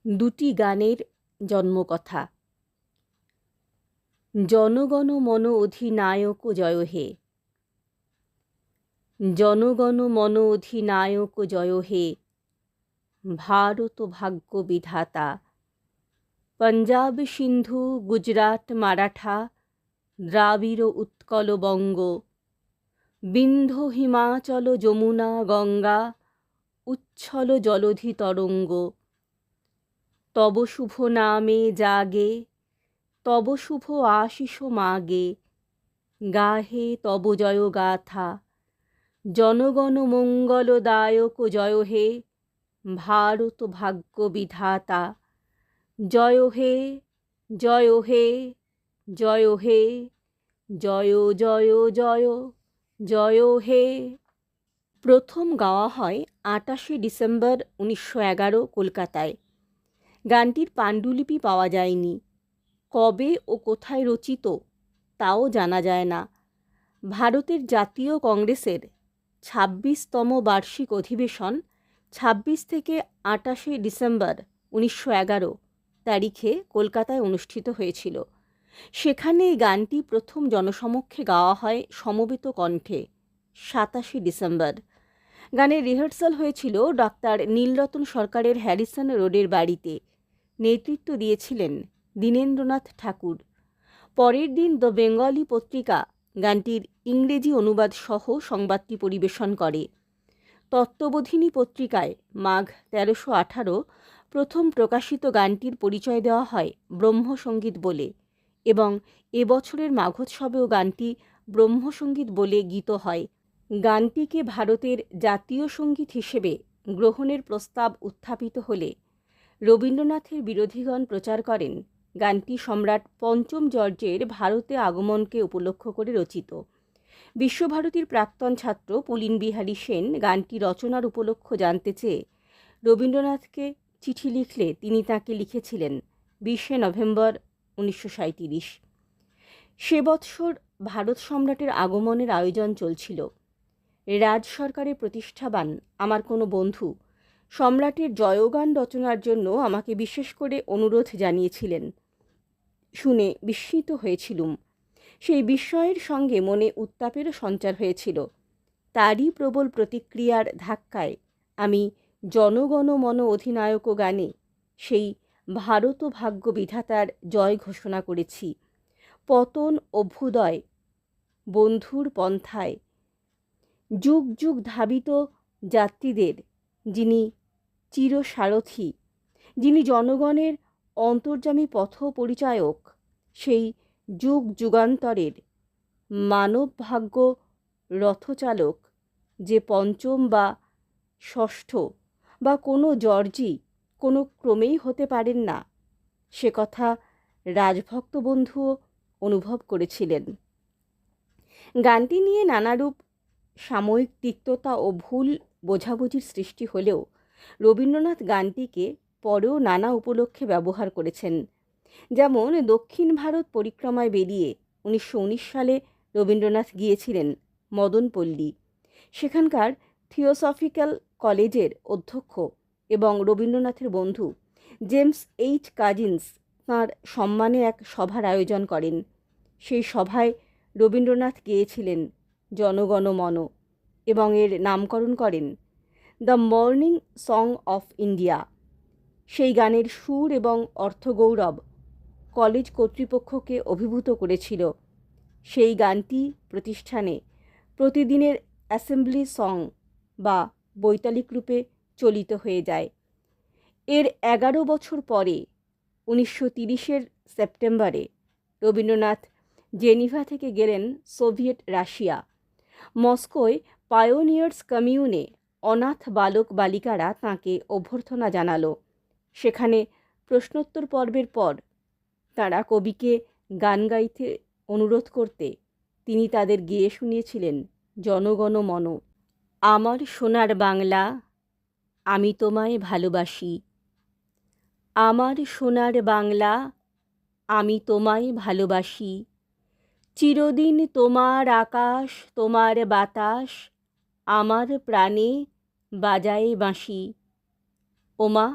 দুটি গানের জন্মকথা। জনগণ মন অধিনায়ক জয় হে, জনগণ মন অধিনায়ক জয় হে, ভারত ভাগ্য বিধাতা। পঞ্জাব সিন্ধু গুজরাট মারাঠা, দ্রাবিড় উৎকল বঙ্গ, বিন্ধ্য হিমাচল যমুনা গঙ্গা, উচ্ছল জলধি তরঙ্গ। তব শুভ নামে জাগে, তব শুভ আশিস মাগে, গাহে তব জয় গাথা। জনগণ মঙ্গলদায়ক জয় হে, ভারত ভাগ্য বিধাতা। জয় হে, জয় হে, জয় হে, জয় জয় জয় জয় হে। প্রথম গাওয়া হয় ২৮শে ডিসেম্বর ১৯১১ কলকাতায়। গানটির পাণ্ডুলিপি পাওয়া যায়নি। কবে ও কোথায় রচিত তাও জানা যায় না। ভারতের জাতীয় কংগ্রেসের ২৬তম বার্ষিক অধিবেশন ২৬ থেকে ২৮শে ডিসেম্বর ১৯১১ তারিখে কলকাতায় অনুষ্ঠিত হয়েছিল। সেখানে এই গানটি প্রথম জনসমক্ষে গাওয়া হয় সমবেত কণ্ঠে ২৭শে ডিসেম্বর। গানের রিহার্সাল হয়েছিল ডক্টর নীলরতন সরকারের হ্যারিসন রোডের বাড়িতে। নেতৃত্ব দিয়েছিলেন দীনেন্দ্রনাথ ঠাকুর। পরের দিন দ্য বেঙ্গলি পত্রিকা গানটির ইংরেজি অনুবাদ সহ সংবাদটি পরিবেশন করে। তত্ত্ববোধিনী পত্রিকায় মাঘ ১৩১৮ প্রথম প্রকাশিত গানটির পরিচয় দেওয়া হয় ব্রহ্মসঙ্গীত বলে, এবং এবছরের মাঘোৎসবেও গানটি ব্রহ্মসঙ্গীত বলে গীত হয়। গানটিকে ভারতের জাতীয় সঙ্গীত হিসেবে গ্রহণের প্রস্তাব উত্থাপিত হলে রবীন্দ্রনাথের বিরোধীগণ প্রচার করেন গানটি সম্রাট পঞ্চম জর্জের ভারতে আগমনকে উপলক্ষ করে রচিত। বিশ্বভারতীর প্রাক্তন ছাত্র পুলিন বিহারী সেন গানটি রচনার উপলক্ষ জানতে চেয়ে রবীন্দ্রনাথকে চিঠি লিখলে তিনি তাঁকে লিখেছিলেন ২০শে নভেম্বর ১৯৩৭। সে বৎসর ভারত সম্রাটের আগমনের আয়োজন চলছিল। রাজ সরকারের প্রতিষ্ঠাবান আমার কোনো বন্ধু সম্রাটের জয়গান রচনার জন্য আমাকে বিশেষ করে অনুরোধ জানিয়েছিলেন। শুনে বিস্মিত হয়েছিলুম। সেই বিস্ময়ের সঙ্গে মনে উত্তাপেরও সঞ্চার হয়েছিল। তারই প্রবল প্রতিক্রিয়ার ধাক্কায় আমি জনগণ মন অধিনায়ক গানে সেই ভারত ভাগ্য বিধাতার জয় ঘোষণা করেছি। পতন অভ্যুদয় বন্ধুর পন্থায় যুগ যুগ ধাবিত যাত্রীদের যিনি চিরসারথী, যিনি জনগণের অন্তর্যামী পথ পরিচায়ক, সেই যুগ যুগান্তরের মানব ভাগ্য রথচালক যে পঞ্চম বা ষষ্ঠ বা কোনো জর্জি কোনো ক্রমেই হতে পারেন না, সে কথা রাজভক্ত বন্ধুও অনুভব করেছিলেন। গানটি নিয়ে নানারূপ সাময়িক তিক্ততা ও ভুল বোঝাবুঝির সৃষ্টি হলেও রবীন্দ্রনাথ গানটিকে পরেও নানা উপলক্ষে ব্যবহার করেছেন। যেমন দক্ষিণ ভারত পরিক্রমায় বেরিয়ে ১৯১৯ সালে রবীন্দ্রনাথ গিয়েছিলেন মদনপল্লী। সেখানকার থিওসফিক্যাল কলেজের অধ্যক্ষ এবং রবীন্দ্রনাথের বন্ধু জেমস এইচ কাজিন্স তাঁর সম্মানে এক সভার আয়োজন করেন। সেই সভায় রবীন্দ্রনাথ গেয়েছিলেন জনগণ মন এবং এর নামকরণ করেন the morning song of India. সেই গানের সুর এবং অর্থগৌরব কলেজ কর্তৃপক্ষকে অভিভূত করেছিল। সেই গানটি প্রতিষ্ঠানে প্রতিদিনের অ্যাসেম্বলি সং বা বৈতালিক রূপে চলিত হয়ে যায়। এর ১১ বছর পরে ১৯৩০ সেপ্টেম্বরে রবীন্দ্রনাথ জেনিভা থেকে গেলেন সোভিয়েত রাশিয়া। মস্কোয় পায়োনিয়ার্স কমিউনে অনাথ বালক বালিকারা তাঁকে অভ্যর্থনা জানালো। সেখানে প্রশ্নোত্তর পর্বের পর তাঁরা কবিকে গান গাইতে অনুরোধ করতে তিনি তাদের গেয়ে শুনিয়েছিলেন জনগণ মন। আমার সোনার বাংলা, আমি তোমায় ভালোবাসি। আমার সোনার বাংলা, আমি তোমায় ভালোবাসি। চিরদিন তোমার আকাশ, তোমার বাতাস, আমার প্রাণে বাজায় বাঁশি। ওমা,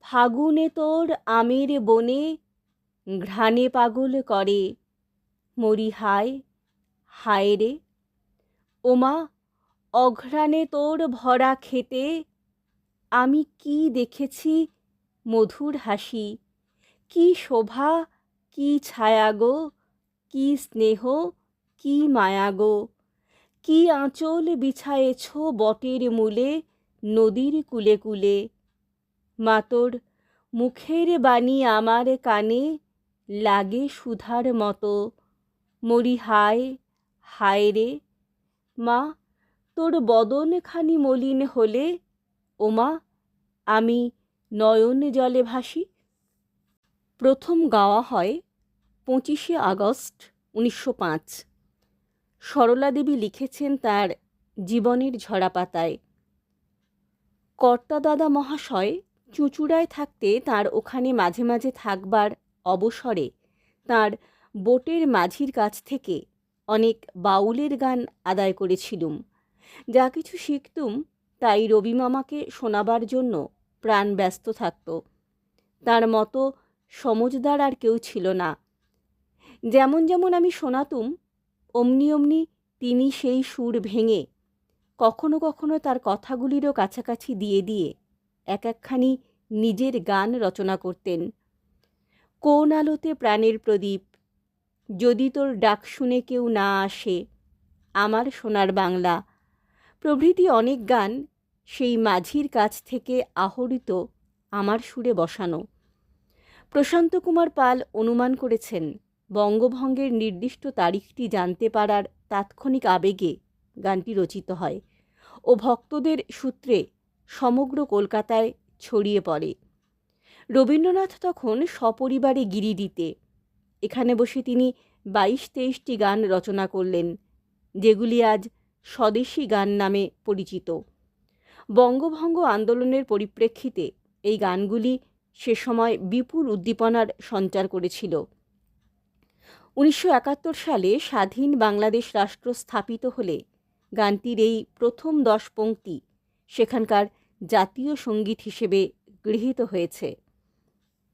ফাগুনে তোর আমের বনে ঘ্রাণে পাগল করে, মরি হায় হায় রে। ওমা অঘ্রাণে তোর ভরা খেতে আমি কি দেখেছি মধুর হাসি, কি শোভা কি ছায়া গো, কি স্নেহ কি মায়া গো, কি আঁচল বিছায়েছ বটের মূলে নদীর কূলে কূলে। মা তোর মুখের বাণী আমার কানে লাগে সুধার মতো, মরি হায় হায় রে। মা তোর বদনখানি মলিন হলে ওমা আমি নয়ন জলে ভাসি। প্রথম গাওয়া হয় 25শে আগস্ট 1905। সরলা দেবী লিখেছেন তার জীবনের ঝরাপাতায়। কর্তা দাদা মহাশয় চুঁচুড়ায় থাকতে তার ওখানে মাঝে মাঝে থাকবার অবসরে তার বোটের মাঝির কাছ থেকে অনেক বাউলের গান আদায় করেছিলুম। যা কিছু শিখতুম তাই রবি মামাকে শোনাবার জন্য প্রাণ ব্যস্ত থাকত। তার মতো সমজদার আর কেউ ছিল না। যেমন যেমন আমি শোনাতুম অমনি অমনি তিনি সেই সুর ভেঙে কখনো কখনো তার কথাগুলিরও কাছাকাছি দিয়ে দিয়ে এক একখানি নিজের গান রচনা করতেন। কোন আলোতে প্রাণের প্রদীপ, যদি তোর ডাক শুনে কেউ না আসে, আমার সোনার বাংলা প্রভৃতি অনেক গান সেই মাঝির কাছ থেকে আহরিত আমার সুরে বসানো। প্রশান্ত কুমার পাল অনুমান করেছেন বঙ্গভঙ্গের নির্দিষ্ট তারিখটি জানতে পারার তাৎক্ষণিক আবেগে গানটি রচিত হয় ও ভক্তদের সূত্রে সমগ্র কলকাতায় ছড়িয়ে পড়ে। রবীন্দ্রনাথ তখন সপরিবারে গিরিডিতে। এখানে বসে তিনি 22-23টি গান রচনা করলেন, যেগুলি আজ স্বদেশী গান নামে পরিচিত। বঙ্গভঙ্গ আন্দোলনের পরিপ্রেক্ষিতে এই গানগুলি সে সময় বিপুল উদ্দীপনার সঞ্চার করেছিল। 1971 সালে স্বাধীন বাংলাদেশ রাষ্ট্র স্থাপিত হলে গানটির এই প্রথম 10 পংক্তি সেখানকার জাতীয় সঙ্গীত হিসেবে গৃহীত হয়েছে।